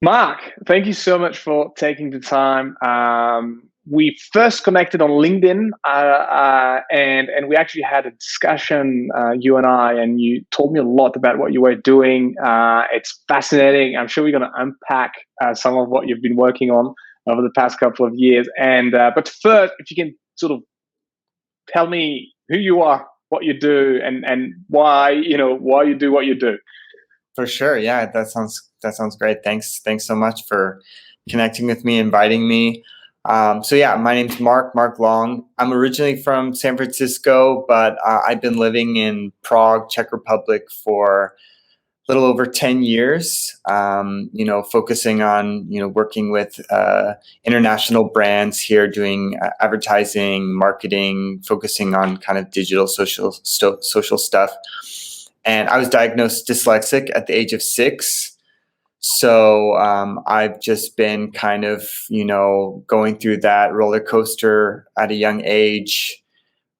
Mark, thank you so much for taking the time. We first connected on LinkedIn, and we actually had a discussion, you and I, and you told me a lot about what you were doing. It's fascinating. I'm sure we're going to unpack some of what you've been working on over the past couple of years. But first, if you can sort of tell me who you are, what you do, and why you do what you do. For sure. Yeah, that sounds great. Thanks so much for connecting with me, inviting me. So yeah, my name's Mark Long. I'm originally from San Francisco, but I've been living in Prague, Czech Republic for a little over 10 years, focusing on, working with international brands here, doing advertising, marketing, focusing on kind of digital social stuff. And I was diagnosed dyslexic at the age of 6. So I've just been kind of, going through that roller coaster at a young age,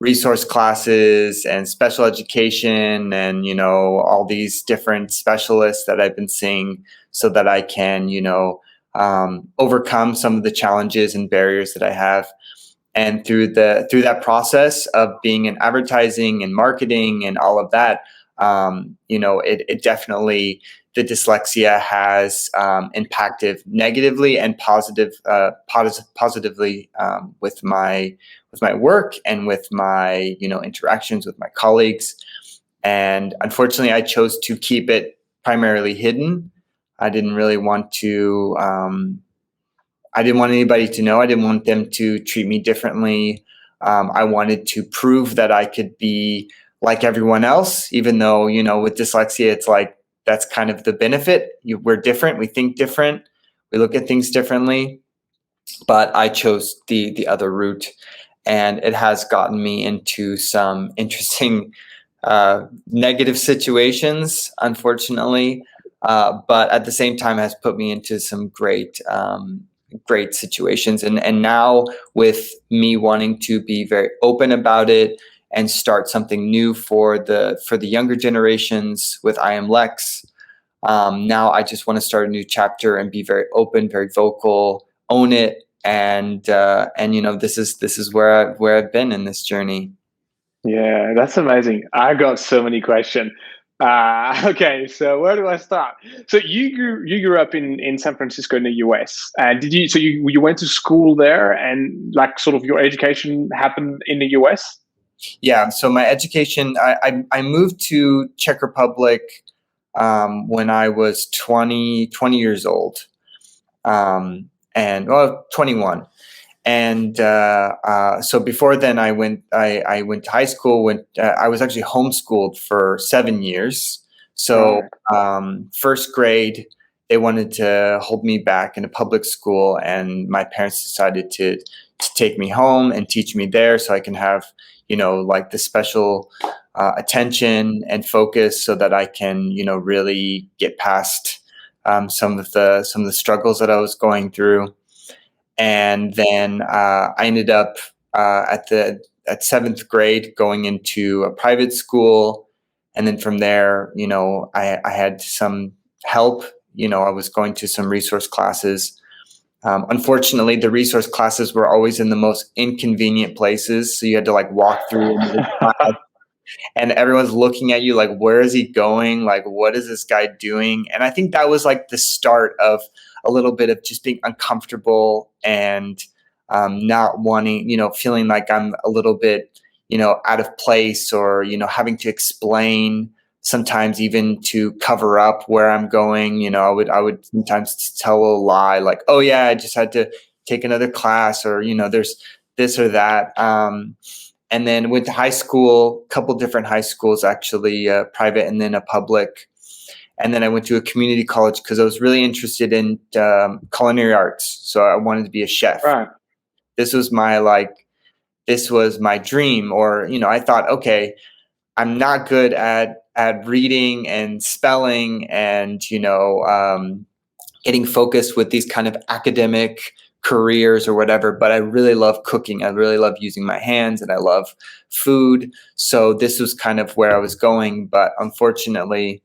resource classes and special education and, all these different specialists that I've been seeing so that I can, overcome some of the challenges and barriers that I have. And through that process of being in advertising and marketing and all of that, it definitely, the dyslexia has impacted negatively and positively with my work and with my interactions with my colleagues. And unfortunately, I chose to keep it primarily hidden. I didn't really want to. I didn't want anybody to know. I didn't want them to treat me differently. I wanted to prove that I could be like everyone else, even though, with dyslexia, it's like, that's kind of the benefit. We're different. We think different. We look at things differently. But I chose the other route, and it has gotten me into some interesting negative situations, unfortunately. But at the same time, has put me into some great situations. And now, with me wanting to be very open about it and start something new for the younger generations with I Am Lex. Now I just want to start a new chapter and be very open, very vocal, own it, and this is where I've been in this journey. Yeah, that's amazing. I got so many questions. Okay, so where do I start? So you grew up in San Francisco in the US. Did you? So you went to school there, and like sort of your education happened in the US? Yeah. So my education, I moved to Czech Republic when I was 20 years old, and 21. And so before then, I went to high school. I was actually homeschooled for 7 years. So first grade, they wanted to hold me back in a public school, and my parents decided to take me home and teach me there, so I can have like the special attention and focus, so that I can really get past some of the struggles that I was going through. And then I ended up at 7th grade going into a private school. And then from there, I had some help. I was going to some resource classes. Unfortunately, the resource classes were always in the most inconvenient places. So you had to like walk through and everyone's looking at you like, where is he going? Like, what is this guy doing? And I think that was like the start of a little bit of just being uncomfortable and not wanting, feeling like I'm a little bit, out of place, or, having to explain, sometimes even to cover up where I'm going. I would sometimes tell a lie like, oh yeah, I just had to take another class, or, there's this or that. And then went to high school, a couple different high schools, actually, private and then a public. And then I went to a community college because I was really interested in culinary arts. So I wanted to be a chef. Right. This was my dream. Or, I thought, okay, I'm not good at reading and spelling and, getting focused with these kind of academic careers or whatever, but I really love cooking. I really love using my hands, and I love food. So this was kind of where I was going. But unfortunately,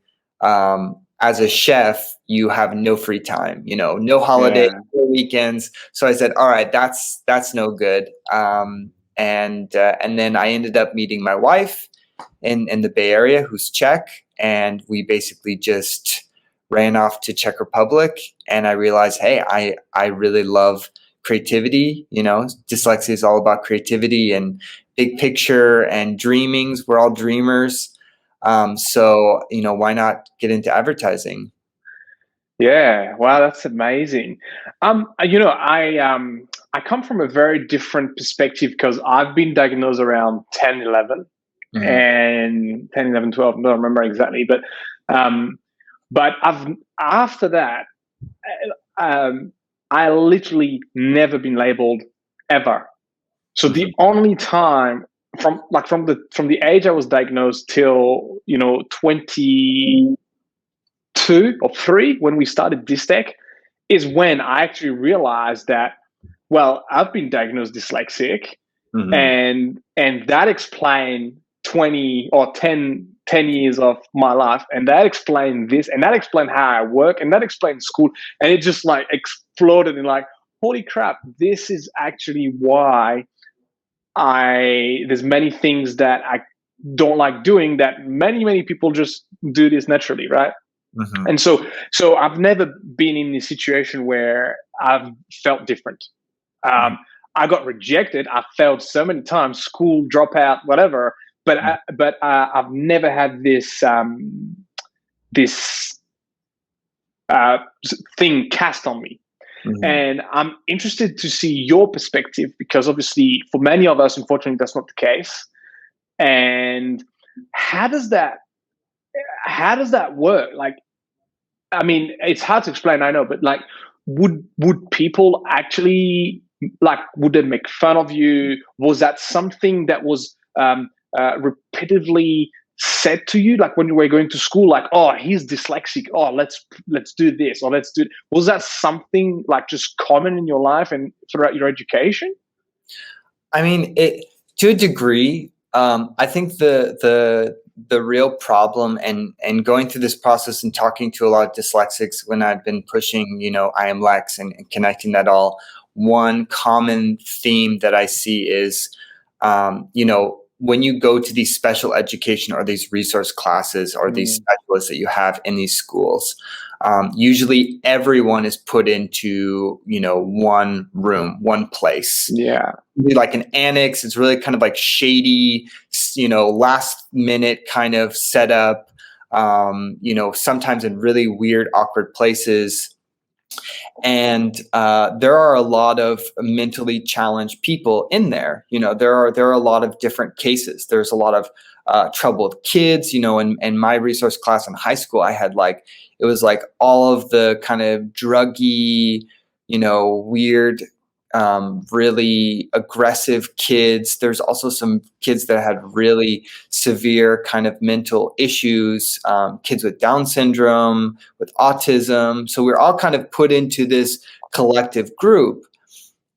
as a chef, you have no free time, no holiday, Yeah. no weekends. So I said, all right, that's no good. And then I ended up meeting my wife in the Bay Area, who's Czech, and we basically just ran off to Czech Republic. And I realized, hey, I really love creativity. Dyslexia is all about creativity and big picture and dreamings. We're all dreamers. So why not get into advertising? Yeah, wow, that's amazing. I come from a very different perspective because I've been diagnosed around 10, 11, Mm-hmm. and 10, 11, 12, I don't remember exactly, but after that, um, I literally never been labeled ever. So Mm-hmm. the only time from the age I was diagnosed till 22 or 3 when we started Dystech is when I actually realized that, well, I've been diagnosed dyslexic, Mm-hmm. and that explained 20 or 10 years of my life, and that explained this, and that explained how I work, and that explained school, and it just like exploded in like, holy crap, this is actually why there's many things that I don't like doing that many people just do this naturally, right? Mm-hmm. And so I've never been in a situation where I've felt different. I got rejected. I failed so many times, school dropout, whatever. But I've never had this thing cast on me. Mm-hmm. And I'm interested to see your perspective because obviously, for many of us, unfortunately, that's not the case. And how does that work? Like, I mean, it's hard to explain, I know, but like, would people actually would they make fun of you? Was that something that was repetitively said to you, like when you were going to school, like, oh, he's dyslexic, oh, let's do this, or let's do it. Was that something like just common in your life and throughout your education? I mean, to a degree. I think the real problem and going through this process and talking to a lot of dyslexics when I've been pushing, I am Lex and connecting that all, one common theme that I see is, when you go to these special education or these resource classes or these specialists that you have in these schools, usually everyone is put into, one room, one place. Yeah. Like an annex. It's really kind of like shady, last minute kind of setup, sometimes in really weird, awkward places. And there are a lot of mentally challenged people in there. There are a lot of different cases. There's a lot of trouble with kids. In my resource class in high school, I had it was like all of the kind of druggy, weird, really aggressive kids. There's also some kids that had really severe kind of mental issues, kids with Down syndrome, with autism. So we're all kind of put into this collective group.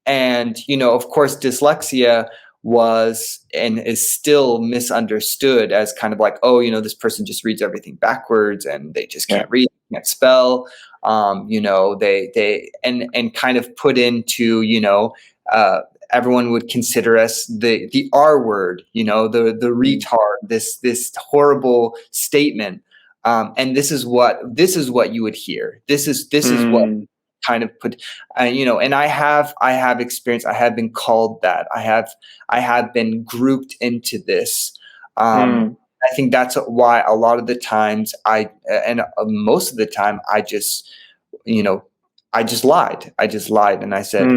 And, of course, dyslexia was and is still misunderstood as kind of like, oh, this person just reads everything backwards and they just can't read, can't spell. They kind of put into, everyone would consider us the R word, the retard, this horrible statement. And this is what you would hear. This is what kind of put, and I have experience. I have been called that. I have been grouped into this. I think that's why a lot of the times most of the time I just lied. I just lied and I said,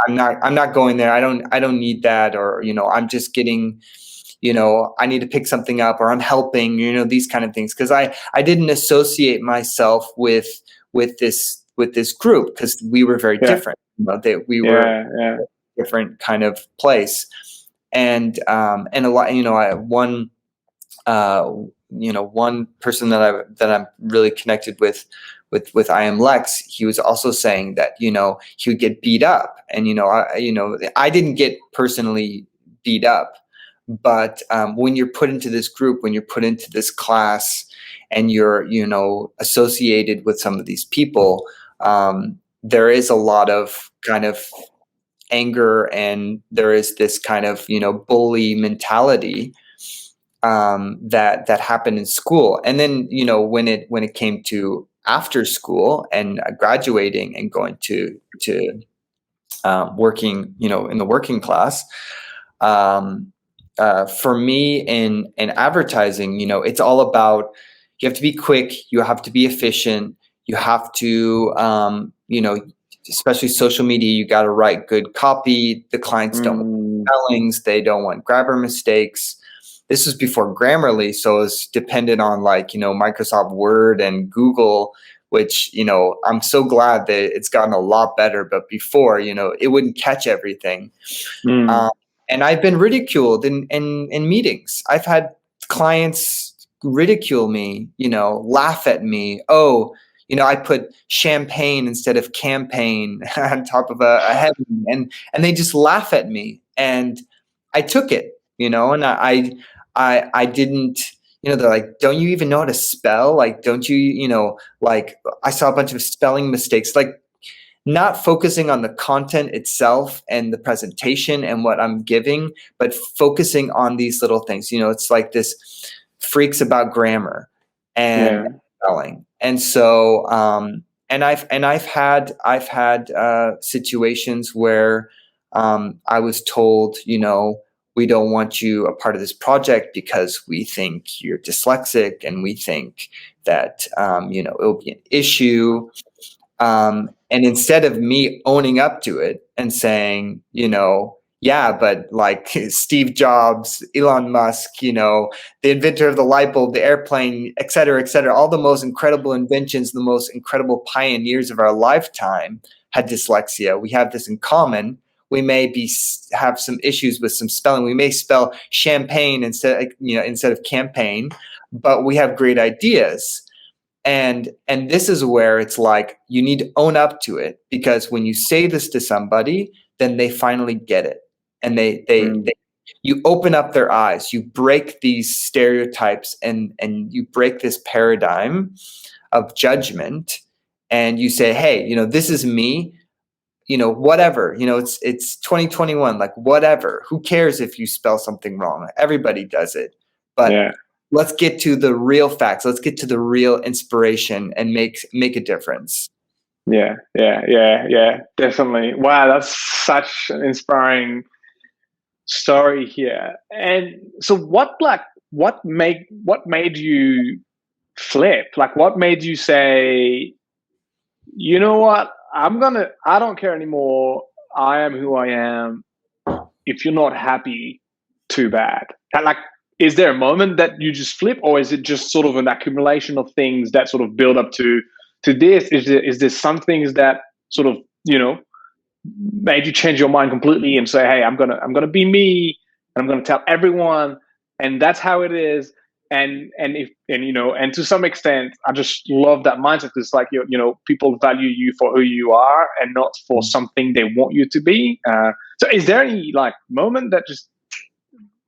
I'm not going there. I don't need that. Or, I'm just getting, I need to pick something up or I'm helping, these kind of things. Cause I didn't associate myself with this group because we were very different. We were a different kind of place. And a lot, one person that I'm really connected with I Am Lex, he was also saying that, he would get beat up and, I didn't get personally beat up, But when you're put into this group, when you're put into this class, and you're, associated with some of these people, there is a lot of kind of anger, and there is this kind of, bully mentality that happened in school. And then, when it came to after school and graduating and going to working, in the working class, for me in advertising, it's all about, you have to be quick, you have to be efficient, you have to, especially social media, you got to write good copy. The clients don't want spellings, they don't want grammar mistakes. This was before Grammarly, so it was dependent on Microsoft Word and Google, which, I'm so glad that it's gotten a lot better. But before, it wouldn't catch everything. And I've been ridiculed in meetings. I've had clients ridicule me, laugh at me. Oh, I put champagne instead of campaign on top of a heading, and they just laugh at me. And I took it, and I didn't, they're like, don't you even know how to spell? Like, don't you, I saw a bunch of spelling mistakes, not focusing on the content itself and the presentation and what I'm giving, but focusing on these little things. It's like this freaks about grammar and spelling. And so, and I've had situations where I was told, we don't want you a part of this project because we think you're dyslexic, and we think that it'll be an issue. And instead of me owning up to it and saying, yeah, but like Steve Jobs, Elon Musk, the inventor of the light bulb, the airplane, et cetera, all the most incredible inventions, the most incredible pioneers of our lifetime had dyslexia. We have this in common. We may have some issues with some spelling. We may spell champagne instead of campaign, but we have great ideas. And this is where it's like, you need to own up to it, because when you say this to somebody, then they finally get it. And you open up their eyes, you break these stereotypes, and you break this paradigm of judgment, and you say, hey, this is me, whatever, it's 2021, like whatever, who cares if you spell something wrong? Everybody does it. But let's get to the real facts. Let's get to the real inspiration and make a difference. Yeah, definitely. Wow, that's such an inspiring story here. And so what made you flip? Like, what made you say, you know what, I don't care anymore. I am who I am. If you're not happy, too bad. And is there a moment that you just flip, or is it just sort of an accumulation of things that sort of build up to this? Is there some things that sort of, made you change your mind completely and say, hey, I'm gonna be me, and I'm gonna tell everyone, and that's how it is. And to some extent, I just love that mindset. It's like, people value you for who you are and not for something they want you to be. So is there any moment that just,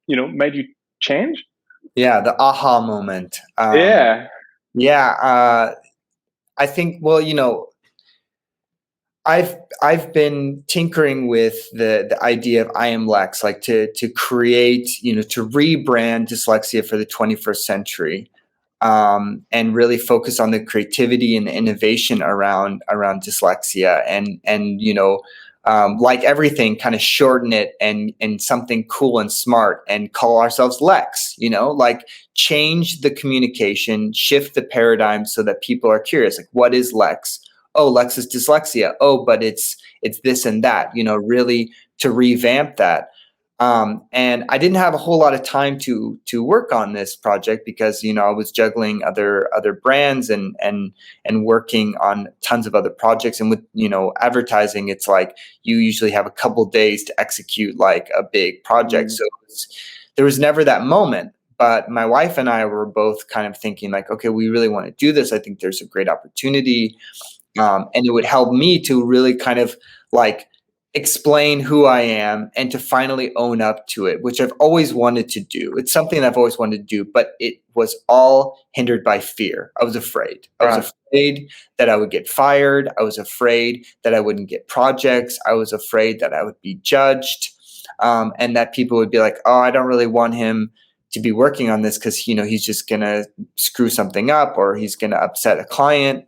made you change? Yeah, the aha moment. I think, well, I've been tinkering with the idea of I am Lex, like to create, to rebrand dyslexia for the 21st century, and really focus on the creativity and the innovation around dyslexia, and like everything, kind of shorten it and something cool and smart, and call ourselves Lex, like change the communication, shift the paradigm so that people are curious. Like, what is Lex? Oh, Lex is dyslexia. Oh, but it's this and that, really to revamp that. And I didn't have a whole lot of time to work on this project because, I was juggling other brands and working on tons of other projects. And with, advertising, it's like you usually have a couple days to execute like a big project. So there was never that moment. But my wife and I were both kind of thinking like, okay, we really want to do this. I think there's a great opportunity. And it would help me to really kind of like explain who I am and to finally own up to it, which I've always wanted to do. It's something that I've always wanted to do, but it was all hindered by fear. I was afraid. I was afraid that I would get fired. I was afraid that I wouldn't get projects. I was afraid that I would be judged, and that people would be like, oh, I don't really want him to be working on this because, he's just going to screw something up or he's going to upset a client.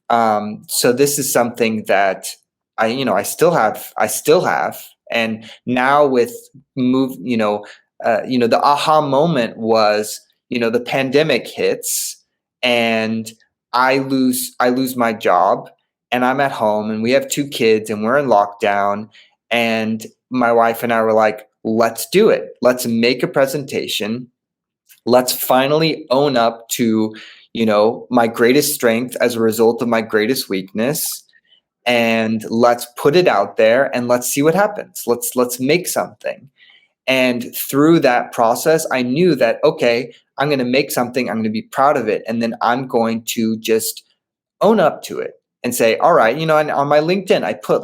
So this is something that I still have. And now with the aha moment was, the pandemic hits and I lose my job and I'm at home and we have 2 kids and we're in lockdown, and my wife and I were like, let's do it. Let's make a presentation. Let's finally own up to, my greatest strength as a result of my greatest weakness. And let's put it out there and let's see what happens. Let's make something. And through that process, I knew that, okay, I'm going to make something. I'm going to be proud of it. And then I'm going to just own up to it and say, all right, and on my LinkedIn, I put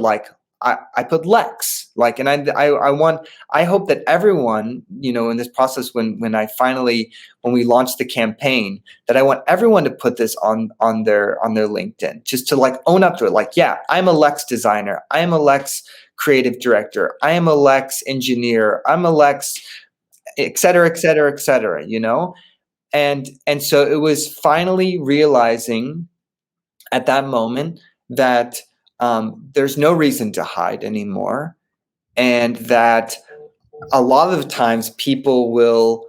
I put Lex, and I hope that everyone, in this process, when we launched the campaign, that I want everyone to put this on their LinkedIn, just to own up to it. Yeah, I'm a Lex designer. I am a Lex creative director. I am a Lex engineer. I'm a Lex, et cetera, et cetera, et cetera, And so it was finally realizing at that moment that there's no reason to hide anymore, and that a lot of the times people will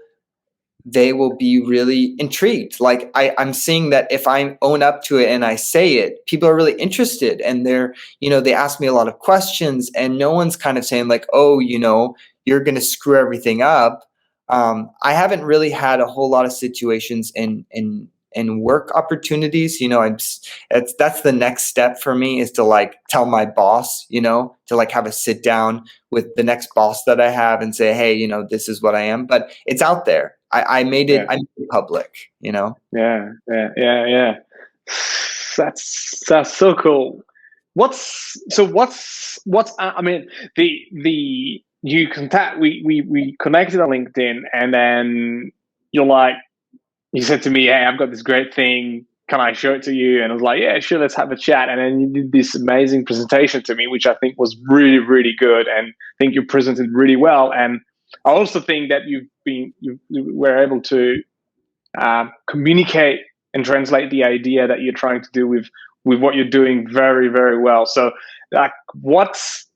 be really intrigued. I'm seeing that if I own up to it and I say it, people are really interested, and they ask me a lot of questions, and no one's kind of saying oh, you're going to screw everything up. I haven't really had a whole lot of situations in work opportunities. That's the next step for me, is to tell my boss, to have a sit down with the next boss that I have and say, hey, this is what I am. But it's out there. I made it. I made it public. Yeah. That's so cool. We connected on LinkedIn, and then you said to me, hey, I've got this great thing. Can I show it to you? And I was like, yeah, sure, let's have a chat. And then you did this amazing presentation to me, which I think was really, really good. And I think you presented really well. And I also think that you were able to communicate and translate the idea that you're trying to do with what you're doing very, very well. So what's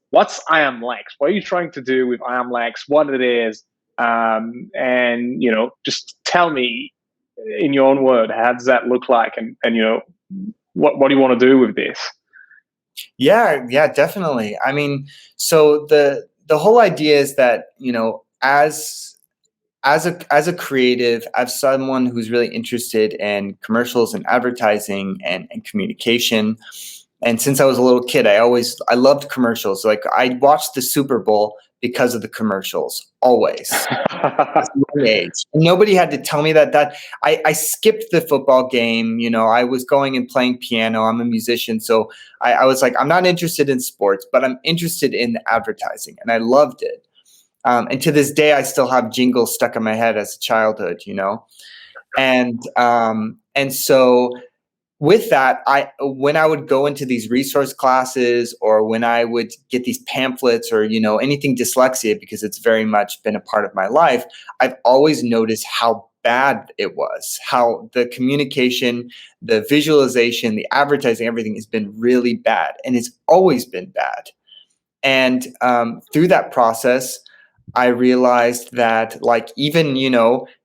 I Am Lex? What are you trying to do with I Am Lex? What it is? And just tell me in your own word, how does that look like? And what do you want to do with this? Yeah, definitely. I mean, so the whole idea is that, as a creative, as someone who's really interested in commercials and advertising and communication, and since I was a little kid, I loved commercials. I watched the Super Bowl because of the commercials, always. Nobody had to tell me that I skipped the football game. I was going and playing piano. I'm a musician. So I was I'm not interested in sports, but I'm interested in advertising, and I loved it. And to this day, I still have jingles stuck in my head as a childhood, and so with that, when I would go into these resource classes, or when I would get these pamphlets, or anything dyslexia, because it's very much been a part of my life, I've always noticed how bad it was, how the communication, the visualization, the advertising, everything has been really bad, and it's always been bad. And through that process, I realized that even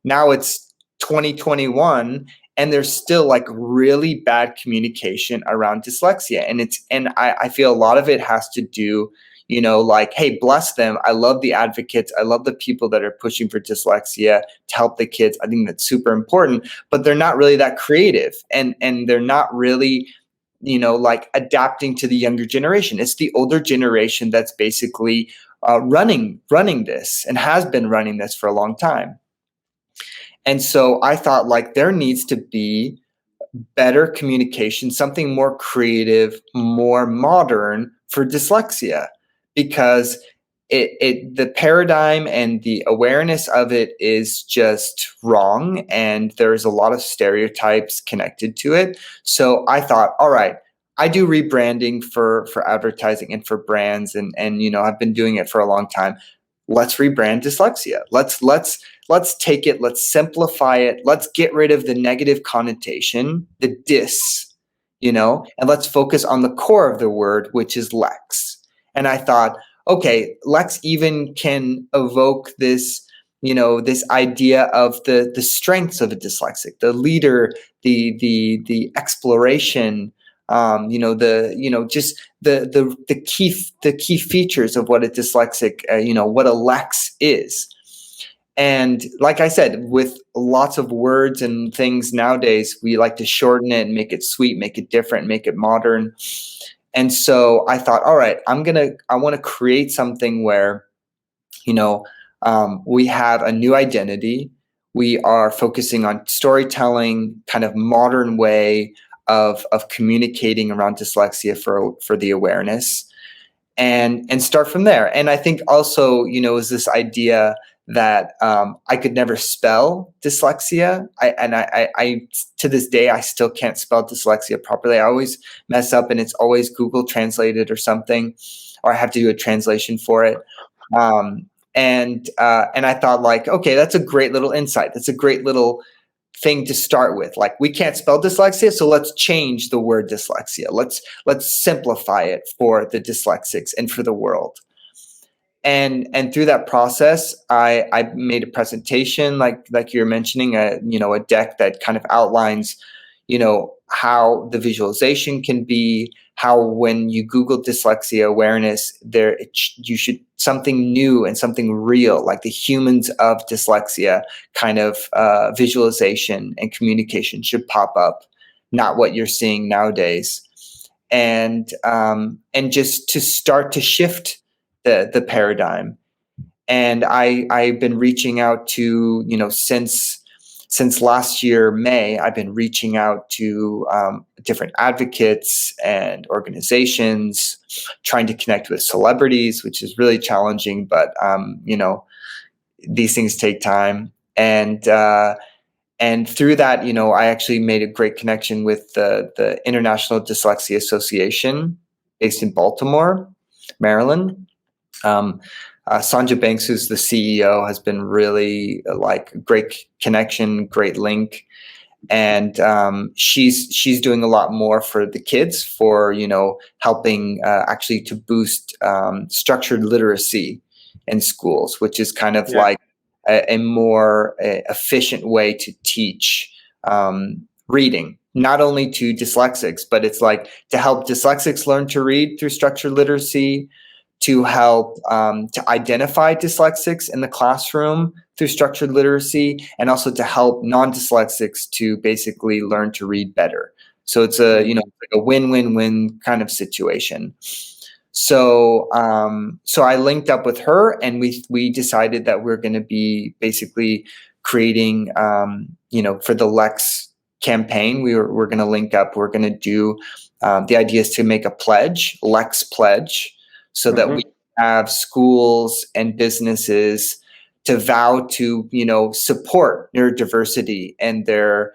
now it's 2021. And there's still really bad communication around dyslexia. And I feel a lot of it has to do, hey, bless them. I love the advocates. I love the people that are pushing for dyslexia to help the kids. I think that's super important, but they're not really that creative, and they're not really, adapting to the younger generation. It's the older generation that's basically running this, and has been running this for a long time. And so I thought there needs to be better communication, something more creative, more modern for dyslexia, because the paradigm and the awareness of it is just wrong, and there's a lot of stereotypes connected to it. So I thought, all right, I do rebranding for advertising and for brands, and I've been doing it for a long time. Let's rebrand Dyslexia. Let's take it, let's simplify it, let's get rid of the negative connotation, the dys, and let's focus on the core of the word, which is lex. And I thought, okay, lex even can evoke this, this idea of the strengths of a dyslexic, the leader, the exploration, just the key features of what a dyslexic, what a lex is. And like I said, with lots of words and things nowadays, we like to shorten it and make it sweet, make it different, make it modern. And so I thought, all right, I want to create something where, we have a new identity. We are focusing on storytelling, kind of modern way of communicating around dyslexia for the awareness, and start from there. And I think also, is this idea that I could never spell dyslexia. I to this day, I still can't spell dyslexia properly. I always mess up, and it's always Google translated or something, or I have to do a translation for it. And I thought, like, okay, that's a great little insight. That's a great little thing to start with. Like, we can't spell dyslexia, so let's change the word dyslexia. Let's simplify it for the dyslexics and for the world. And through that process, I made a presentation, like you're mentioning, a deck that kind of outlines, how the visualization can be, how when you Google dyslexia awareness, you should something new and something real, like the humans of dyslexia kind of visualization and communication should pop up, not what you're seeing nowadays, and just to start to shift the paradigm. And I've been reaching out to, since last year, May, I've been reaching out to different advocates and organizations, trying to connect with celebrities, which is really challenging, but, these things take time. And through that, I actually made a great connection with the International Dyslexia Association based in Baltimore, Maryland. Sanja Banks, who's the CEO, has been really like a great connection, great link. And she's doing a lot more for the kids, for, helping actually to boost structured literacy in schools, which is kind of like a more efficient way to teach reading, not only to dyslexics, but it's like to help dyslexics learn to read through structured literacy, to help to identify dyslexics in the classroom through structured literacy, and also to help non-dyslexics to basically learn to read better. So it's a win-win-win kind of situation. So I linked up with her, and we decided that we're going to be basically creating, for the Lex campaign, we're going to link up. We're going to do the idea is to make a pledge, Lex pledge, so that we have schools and businesses to vow to, support neurodiversity and their,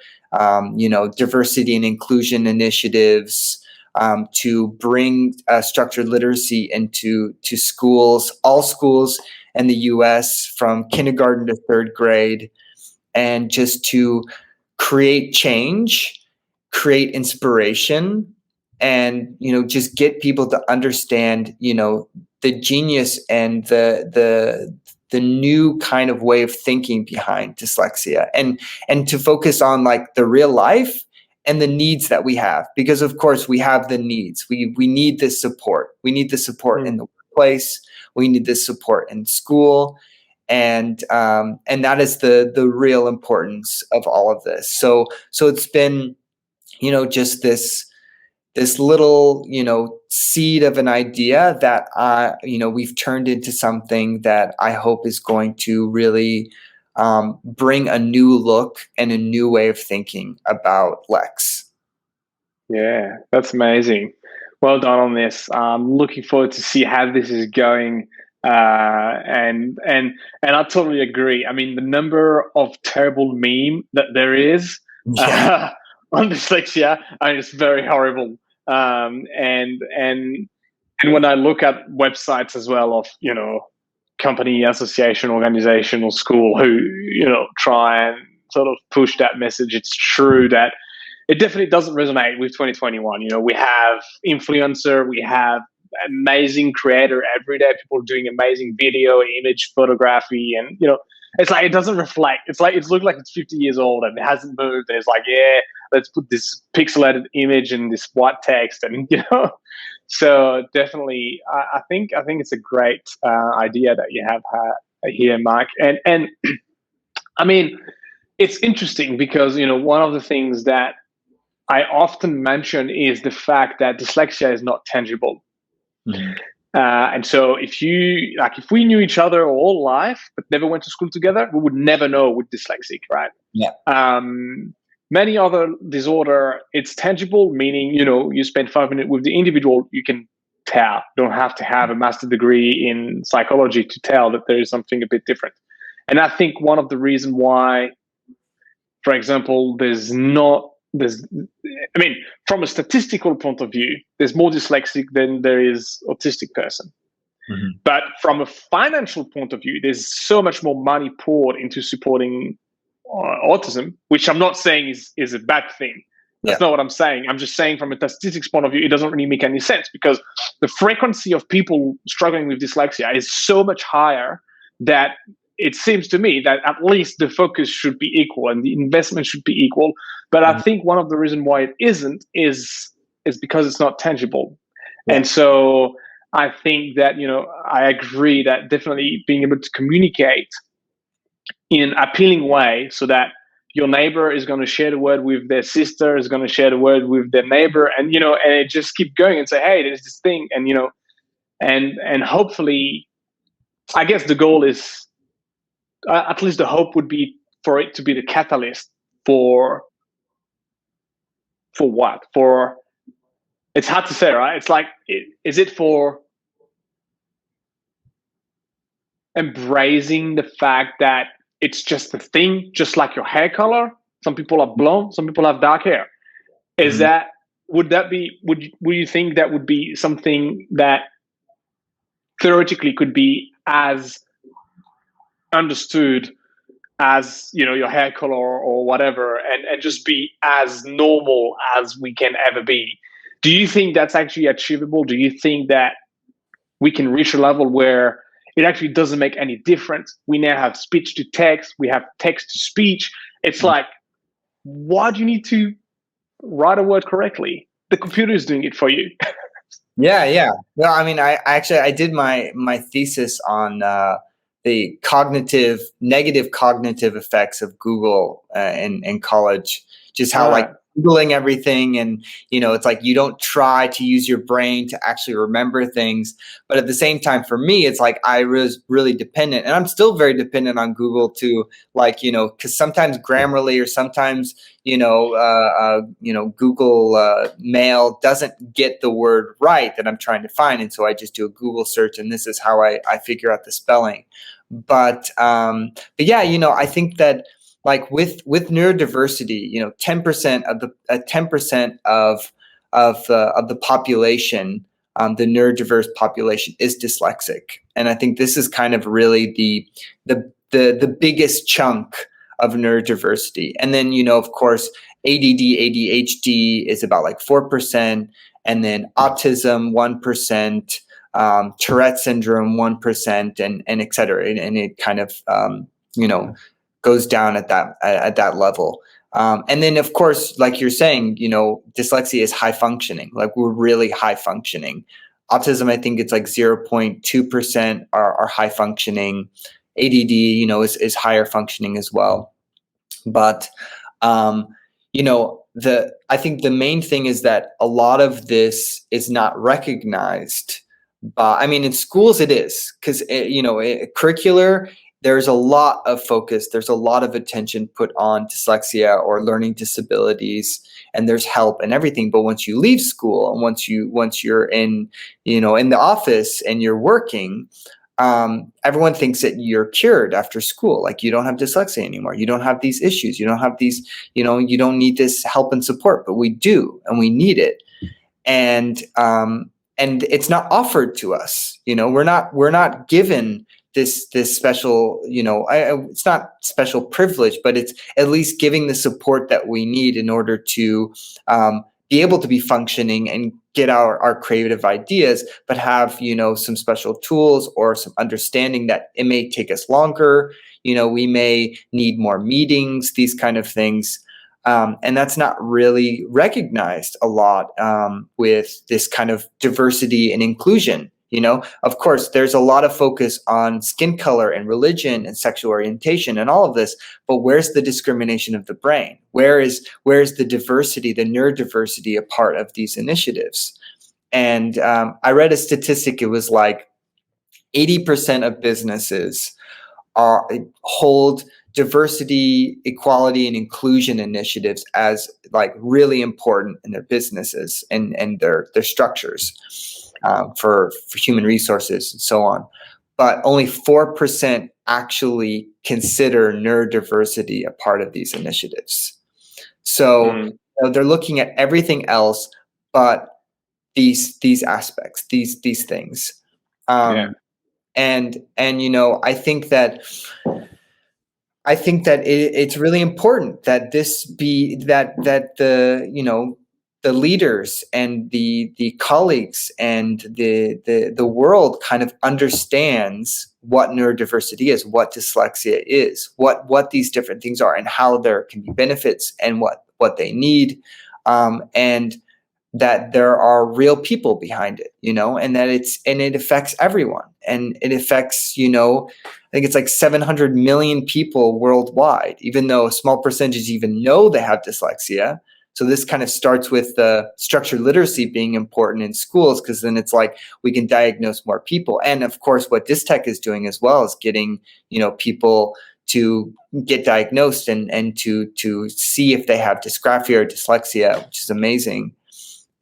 diversity and inclusion initiatives, to bring structured literacy into schools, all schools in the U.S. from kindergarten to third grade, and just to create change, create inspiration, and just get people to understand the genius and the new kind of way of thinking behind dyslexia, and to focus on like the real life and the needs that we have, because of course we have the needs. We need this support. We need the support in the workplace. We need this support in school, and that is the real importance of all of this. So it's been just this little, seed of an idea that, we've turned into something that I hope is going to really bring a new look and a new way of thinking about Lex. Yeah, that's amazing. Well done on this. I'm looking forward to see how this is going. And I totally agree. I mean, the number of terrible meme that there is Yeah. on dyslexia, I mean, it's very horrible. And when I look at websites as well of company, association, organization, or school who try and sort of push that message, it's true that it definitely doesn't resonate with 2021. We have influencer, we have amazing creator everyday people doing amazing video, image, photography, and it's like it doesn't reflect. It's like it's looked like it's 50 years old and it hasn't moved. And it's like, yeah, let's put this pixelated image and this white text, and So definitely, I think it's a great idea that you have here, Mike. And I mean, it's interesting because one of the things that I often mention is the fact that dyslexia is not tangible. Mm-hmm. And so if we knew each other all life but never went to school together, we would never know we're dyslexic, right? Yeah. Many other disorder, it's tangible, meaning you spend 5 minutes with the individual, you can tell. You don't have to have a master's degree in psychology to tell that there is something a bit different. And I think one of the reasons why, for example, from a statistical point of view, there's more dyslexic than there is autistic person. Mm-hmm. But from a financial point of view, there's so much more money poured into supporting autism, which I'm not saying is a bad thing. That's not what I'm saying. I'm just saying from a statistics point of view, it doesn't really make any sense because the frequency of people struggling with dyslexia is so much higher that it seems to me that at least the focus should be equal and the investment should be equal. But I think one of the reasons why it isn't is because it's not tangible. Yeah. And so I think that, I agree that definitely being able to communicate in an appealing way so that your neighbor is going to share the word with their sister, is going to share the word with their neighbor, and, and it just keep going and say, hey, there's this thing. And, and hopefully, I guess the goal is, at least the hope would be for it to be the catalyst for what? It's hard to say, right? It's like, is it for embracing the fact that it's just a thing, just like your hair color? Some people are blonde, some people have dark hair. Is that, would you think that would be something that theoretically could be as understood as your hair color or whatever, and just be as normal as we can ever be? Do you think that's actually achievable? Do you think that we can reach a level where it actually doesn't make any difference? We now have speech to text, we have text to speech. It's like, why do you need to write a word correctly? The computer is doing it for you. Yeah. Well, I mean, I did my thesis on the negative cognitive effects of Google in college, just how like Googling everything, and it's like you don't try to use your brain to actually remember things, but at the same time, for me, it's like I was really dependent, and I'm still very dependent on Google to because sometimes Grammarly or sometimes Google Mail doesn't get the word right that I'm trying to find, and so I just do a Google search, and this is how I figure out the spelling. But yeah, I think that, like with neurodiversity, 10% of the population, the neurodiverse population, is dyslexic, and I think this is kind of really the biggest chunk of neurodiversity. And then of course, ADD, ADHD is about like 4%, and then autism 1%, Tourette syndrome 1%, and et cetera, and it kind of goes down at that level. And then of course, like you're saying, dyslexia is high functioning. Like we're really high functioning. Autism, I think it's like 0.2% are high functioning. ADD, is higher functioning as well. But I think the main thing is that a lot of this is not recognized. But I mean, in schools it is, because curricular, there's a lot of focus, there's a lot of attention put on dyslexia or learning disabilities, and there's help and everything. But once you leave school and once you're in, in the office and you're working, everyone thinks that you're cured after school. Like, you don't have dyslexia anymore. You don't have these issues. You don't have these, you don't need this help and support, but we do, and we need it. And it's not offered to us. We're not given this special, it's not special privilege, but it's at least giving the support that we need in order to be able to be functioning and get our creative ideas, but have, some special tools or some understanding that it may take us longer. We may need more meetings, these kind of things. And that's not really recognized a lot with this kind of diversity and inclusion. Of course, there's a lot of focus on skin color and religion and sexual orientation and all of this, but where's the discrimination of the brain? Where's the diversity, the neurodiversity, a part of these initiatives? And I read a statistic. It was like 80% of businesses hold diversity, equality, and inclusion initiatives as like really important in their businesses and their structures. For human resources and so on. But only 4% actually consider neurodiversity a part of these initiatives. So they're looking at everything else but these aspects, these things. And I think that it's really important that this be that the leaders and the colleagues and the world kind of understands what neurodiversity is, what dyslexia is, what these different things are, and how there can be benefits and what they need, and that there are real people behind it, and that it affects everyone, and it affects, I think it's like 700 million people worldwide, even though a small percentage even know they have dyslexia. So this kind of starts with the structured literacy being important in schools, because then it's like we can diagnose more people. And of course, what Dystech is doing as well is getting, people to get diagnosed and to see if they have dysgraphia or dyslexia, which is amazing.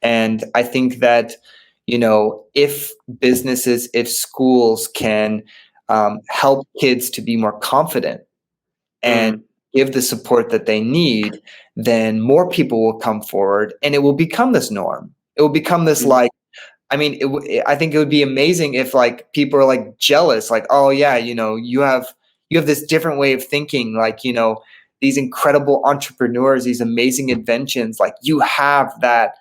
And I think that, if businesses, if schools can help kids to be more confident and give the support that they need, then more people will come forward, and it will become this norm. It will become this I think it would be amazing if like people are like jealous, like, oh yeah, you have this different way of thinking, like, these incredible entrepreneurs, these amazing inventions, like you have that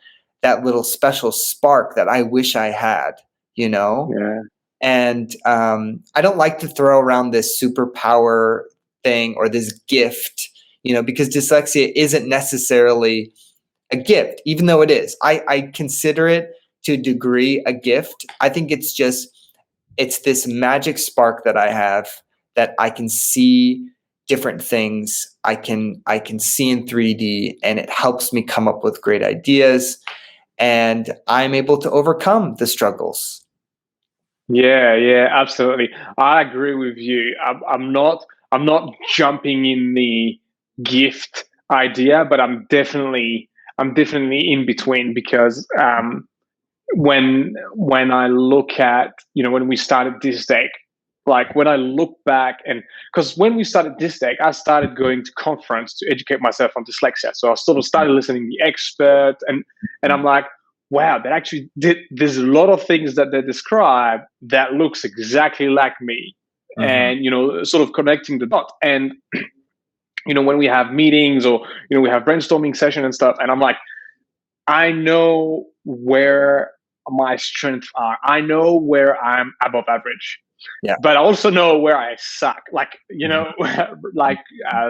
little special spark that I wish I had, Yeah. And I don't like to throw around this superpower thing or this gift, because dyslexia isn't necessarily a gift, even though it is. I consider it to a degree a gift. I think it's this magic spark that I have, that I can see different things. I can see in 3D, and it helps me come up with great ideas, and I'm able to overcome the struggles. Yeah, absolutely. I agree with you. I'm not jumping in the gift idea, but I'm definitely in between, because when I look at, when we started Dystech, like when I look back, and because when we started Dystech, I started going to conference to educate myself on dyslexia. So I sort of started listening to the expert, and I'm like, wow, that actually there's a lot of things that they describe that looks exactly like me. And, sort of connecting the dots. And, when we have meetings or, we have brainstorming session and stuff, and I'm like, I know where my strengths are. I know where I'm above average. Yeah. But I also know where I suck. Like, like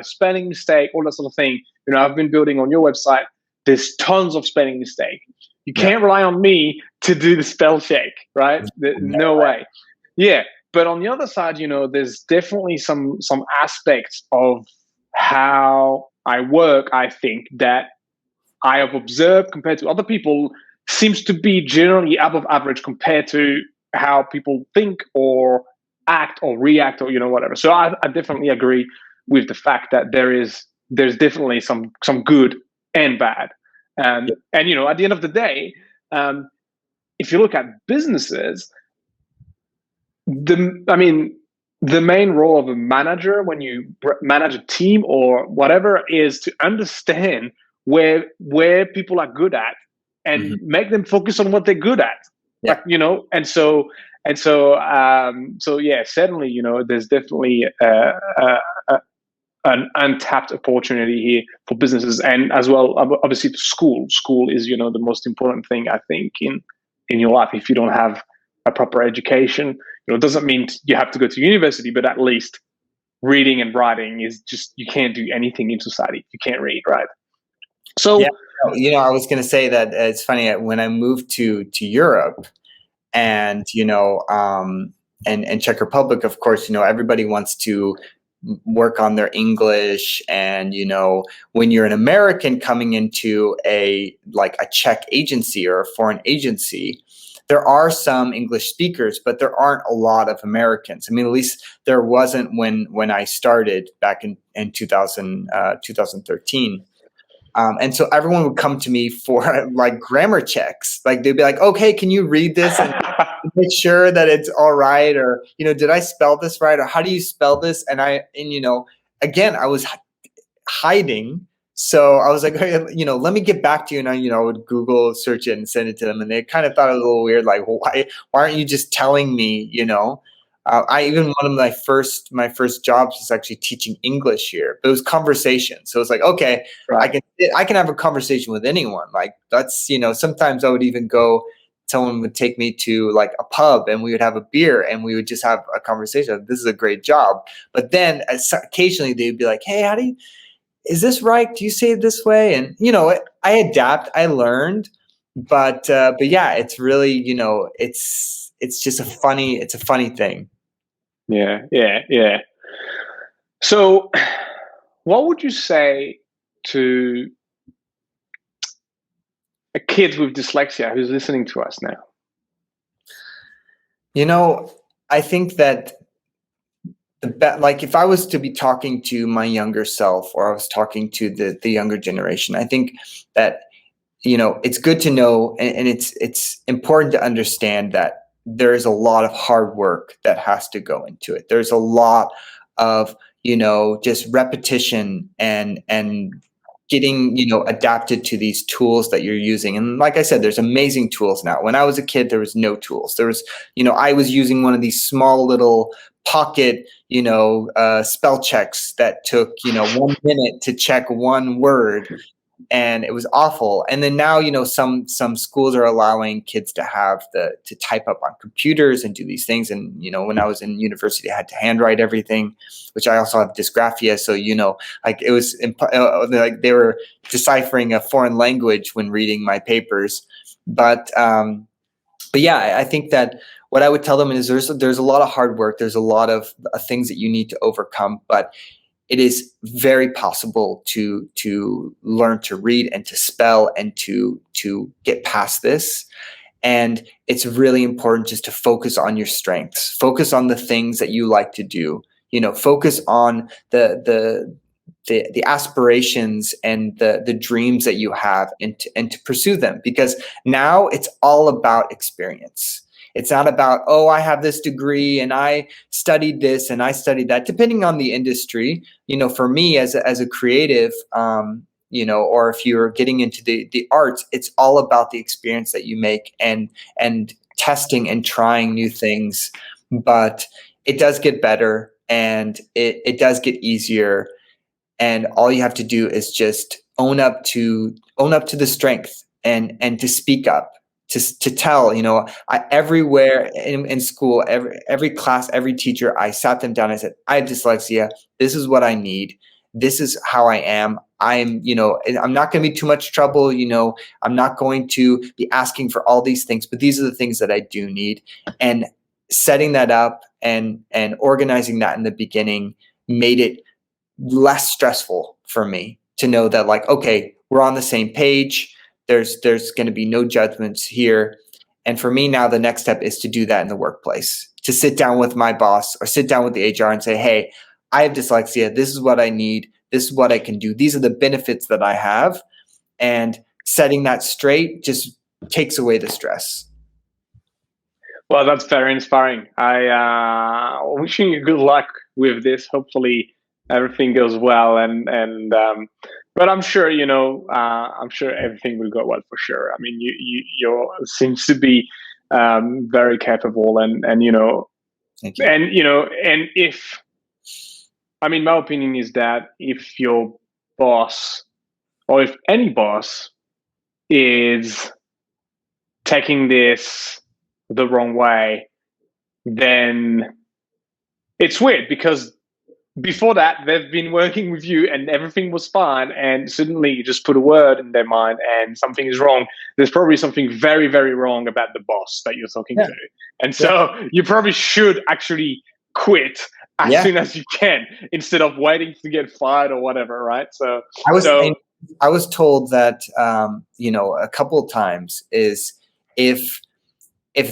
spelling mistake, all that sort of thing. I've been building on your website. There's tons of spelling mistake. You can't rely on me to do the spell check, right? No way. Yeah. But on the other side, there's definitely some aspects of how I work, I think, that I have observed compared to other people seems to be generally above average compared to how people think or act or react or whatever. So I definitely agree with the fact that there's definitely some good and bad. And at the end of the day, if you look at businesses, the main role of a manager when you manage a team or whatever is to understand where people are good at and make them focus on what they're good at. Yeah. And so yeah, certainly, there's definitely an untapped opportunity here for businesses, and as well, obviously, school is, the most important thing, I think, in your life. If you don't have a proper education, it doesn't mean you have to go to university, but at least reading and writing is just, you can't do anything in society. You can't read, right? So, yeah, I was going to say that it's funny when I moved to Europe and, and Czech Republic, of course, everybody wants to work on their English. And, when you're an American coming into a Czech agency or a foreign agency, there are some English speakers, but there aren't a lot of Americans. I mean, at least there wasn't when I started back in 2013. And so everyone would come to me for grammar checks. They'd be like, okay, can you read this and make sure that it's all right? Or, did I spell this right? Or how do you spell this? And again, I was hiding. So I was like, hey, let me get back to you. And I would Google search it and send it to them. And they kind of thought it was a little weird. Like, well, why aren't you just telling me, I even one of my first jobs was actually teaching English here, but it was conversation. So it's like, okay, right. I can have a conversation with anyone. That's, sometimes I would even go, someone would take me to a pub and we would have a beer and we would just have a conversation. This is a great job. But then occasionally they'd be like, hey, is this right? Do you say it this way? And, I adapt, I learned, but yeah, it's really, it's just a funny thing. Yeah. So what would you say to a kid with dyslexia who's listening to us now? I think that if I was to be talking to my younger self, or I was talking to the younger generation, I think that, it's good to know, and it's important to understand that there is a lot of hard work that has to go into it. There's a lot of, just repetition and getting, adapted to these tools that you're using. And like I said, there's amazing tools now. When I was a kid, there was no tools. There was, I was using one of these small little pocket, spell checks that took, 1 minute to check one word. And it was awful. And then now, some schools are allowing kids to to type up on computers and do these things. And, when I was in university, I had to handwrite everything, which I also have dysgraphia. So, it was they were deciphering a foreign language when reading my papers. But yeah, I think that what I would tell them is there's a lot of hard work. There's a lot of things that you need to overcome, but it is very possible to learn to read and to spell and to get past this. And it's really important just to focus on your strengths, focus on the things that you like to do, focus on the aspirations and the dreams that you have, and to pursue them, because now it's all about experience. It's not about, oh, I have this degree and I studied this and I studied that, depending on the industry. For me as a creative, or if you're getting into the arts, it's all about the experience that you make and testing and trying new things. But it does get better, and it does get easier. And all you have to do is just own up to the strength and to speak up. To tell, everywhere in school, every class, every teacher, I sat them down. I said, I have dyslexia. This is what I need. This is how I am. I'm not going to be too much trouble. I'm not going to be asking for all these things, but these are the things that I do need. And setting that up and organizing that in the beginning made it less stressful for me to know that, okay, we're on the same page. There's going to be no judgments here. And for me now, the next step is to do that in the workplace, to sit down with my boss or sit down with the HR and say, hey, I have dyslexia. This is what I need. This is what I can do. These are the benefits that I have. And setting that straight just takes away the stress. Well, that's very inspiring. I wishing you good luck with this. Hopefully everything goes well, but I'm sure, I'm sure everything will go well for sure. I mean, you seems to be very capable, and Thank you. and if, I mean, my opinion is that if your boss, or if any boss, is taking this the wrong way, then it's weird, because before that they've been working with you and everything was fine, and suddenly you just put a word in their mind and something is wrong. There's probably something very, very wrong about the boss that you're talking to, and so you probably should actually quit as soon as you can, instead of waiting to get fired or whatever, right? So I was told that a couple of times is if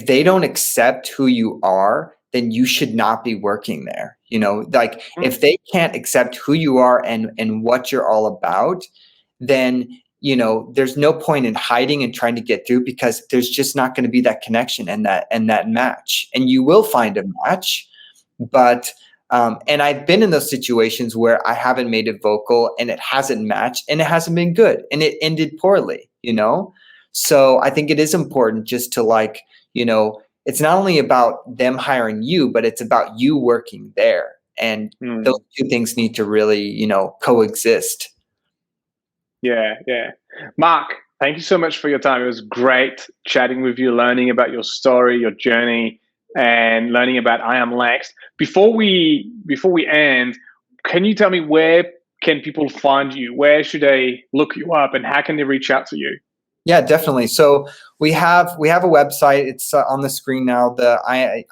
they don't accept who you are, then you should not be working there. Like if they can't accept who you are and what you're all about, then, there's no point in hiding and trying to get through, because there's just not going to be that connection and that match. And you will find a match, but and I've been in those situations where I haven't made it vocal and it hasn't matched and it hasn't been good and it ended poorly, So I think it is important just to it's not only about them hiring you, but it's about you working there. And those two things need to really, coexist. Yeah. Mark, thank you so much for your time. It was great chatting with you, learning about your story, your journey, and learning about I Am Lex. Before we end, can you tell me, where can people find you? Where should they look you up, and how can they reach out to you? Yeah, definitely. So we have a website. It's on the screen now, the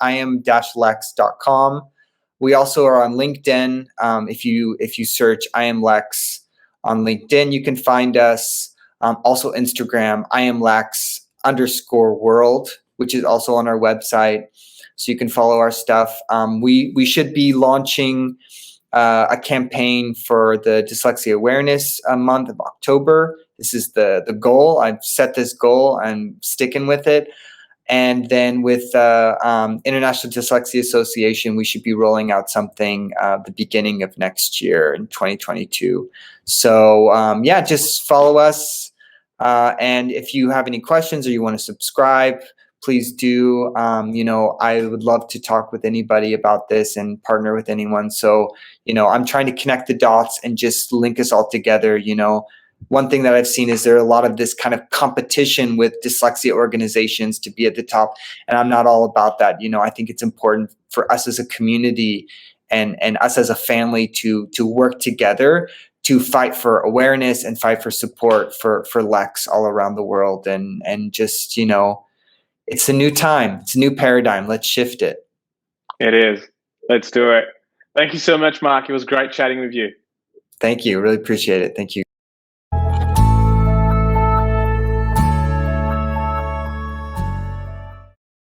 iam-lex.com. We also are on LinkedIn. If you search I Am Lex on LinkedIn, you can find us. Also Instagram, iamlex_world, which is also on our website. So you can follow our stuff. We should be launching a campaign for the Dyslexia Awareness Month of October. This is the goal. I've set this goal. I'm sticking with it. And then with International Dyslexia Association, we should be rolling out something the beginning of next year in 2022. So just follow us. And if you have any questions or you want to subscribe, please do. I would love to talk with anybody about this and partner with anyone. So, I'm trying to connect the dots and just link us all together. One thing that I've seen is there are a lot of this kind of competition with dyslexia organizations to be at the top. And I'm not all about that. I think it's important for us as a community and us as a family to work together to fight for awareness and fight for support for Lex all around the world. And just, it's a new time. It's a new paradigm. Let's shift it. It is. Let's do it. Thank you so much, Mark. It was great chatting with you. Thank you. Really appreciate it. Thank you.